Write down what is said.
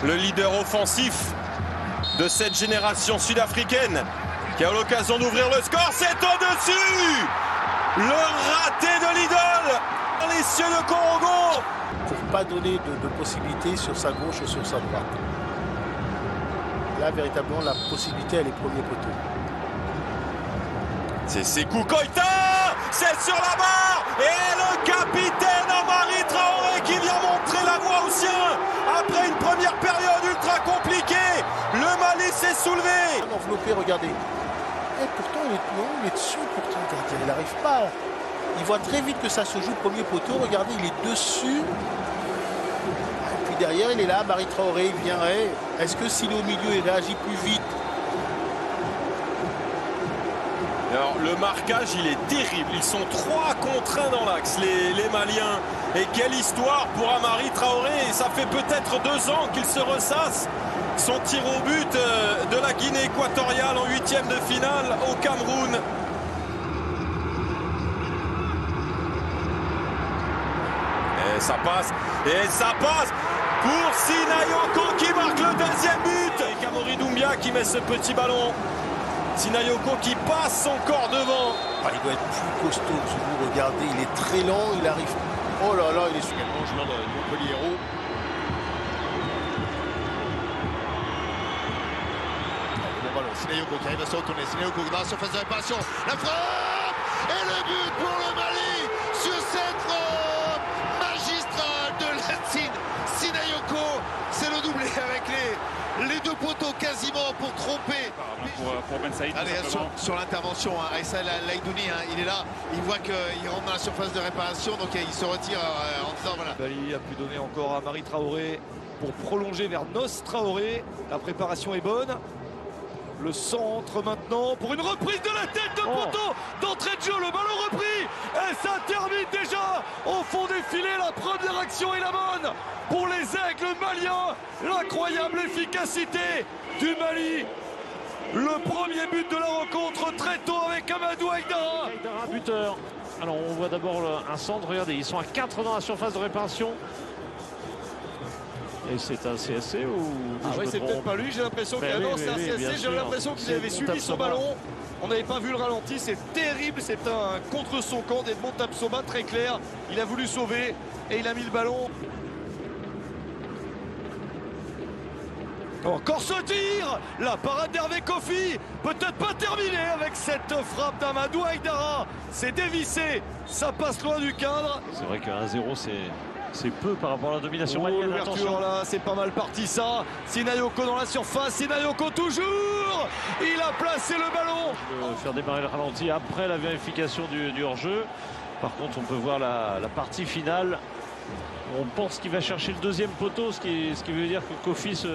le leader offensif de cette génération sud-africaine qui a l'occasion d'ouvrir le score. C'est au-dessus! Le raté de l'idole dans les cieux de Congo. Pour pas donner de possibilités sur sa gauche ou sur sa droite. Là, véritablement, la possibilité, elle est premier poteau. C'est Sékou Koïta! C'est sur la barre! Et le capitaine Amari Traoré qui vient montrer la voie aux siens après une première période ultra compliquée. Le Mali s'est soulevé. Enveloppé, regardez. Et pourtant, il est dessus, pourtant, regardez, il n'arrive pas. Il voit très vite que ça se joue premier poteau. Regardez, il est dessus. Et puis derrière, il est là, Amari Traoré, il vient. Est-ce que s'il est au milieu, il réagit plus vite? Alors, le marquage, il est terrible. Ils sont 3 contre 1 dans l'axe, les Maliens. Et quelle histoire pour Amari Traoré. Et ça fait peut-être 2 ans qu'il se ressasse son tir au but de la Guinée équatoriale en 8e de finale au Cameroun. Et ça passe pour Sinayoko qui marque le 2e but. Et Kamori Doumbia qui met ce petit ballon. Sinayoko qui passe son corps devant. Il doit être plus costaud que vous. Regardez, il est très lent, il arrive. Oh là là, il est également joueur de Montpellier Hérault. Bon ballon, Sinayoko qui arrive à se retourner. Sinayoko dans la surface de réparation. La frappe et le but pour le Mali sur cette frappe magistrale de Lansine Sinayoko. C'est le doublé avec les 2 poteaux quasiment pour tromper. Pour Ben Saïd. Allez, sur l'intervention, Aïssa Laïdouni, il est là, il voit qu'il rentre dans la surface de réparation, donc il se retire en disant voilà. Bali a pu donner encore à Amari Traoré pour prolonger vers Nos Traoré. La préparation est bonne. Le centre maintenant pour une reprise de la tête de poteau d'entrée de jeu, le ballon repris et ça termine déjà au fond des filets. La première action est la bonne pour les aigles maliens. L'incroyable efficacité du Mali. Le premier but de la rencontre très tôt avec Amadou Aïdara. Aïdara, buteur. Alors on voit d'abord un centre, regardez, ils sont à 4 dans la surface de réparation. Et c'est un CSC ou... Ah ouais, c'est peut-être pas lui, j'ai l'impression qu'il c'est un CSC, j'ai l'impression qu'il avait subi son ballon. On n'avait pas vu le ralenti, c'est terrible, c'est un contre son camp d'Edmond Tapsoba, très clair. Il a voulu sauver et il a mis le ballon. Encore ce tir, la parade d'Hervé Kofi, peut-être pas terminée avec cette frappe d'Amadou Aïdara. C'est dévissé, ça passe loin du cadre. C'est vrai que 1-0 c'est peu par rapport à la domination malienne. L'ouverture là, c'est pas mal parti ça. Sinayoko dans la surface, Sinayoko toujours. Il a placé le ballon. Faire démarrer le ralenti après la vérification du hors-jeu. Par contre, on peut voir la partie finale. On pense qu'il va chercher le 2e poteau, ce qui veut dire que Kofi se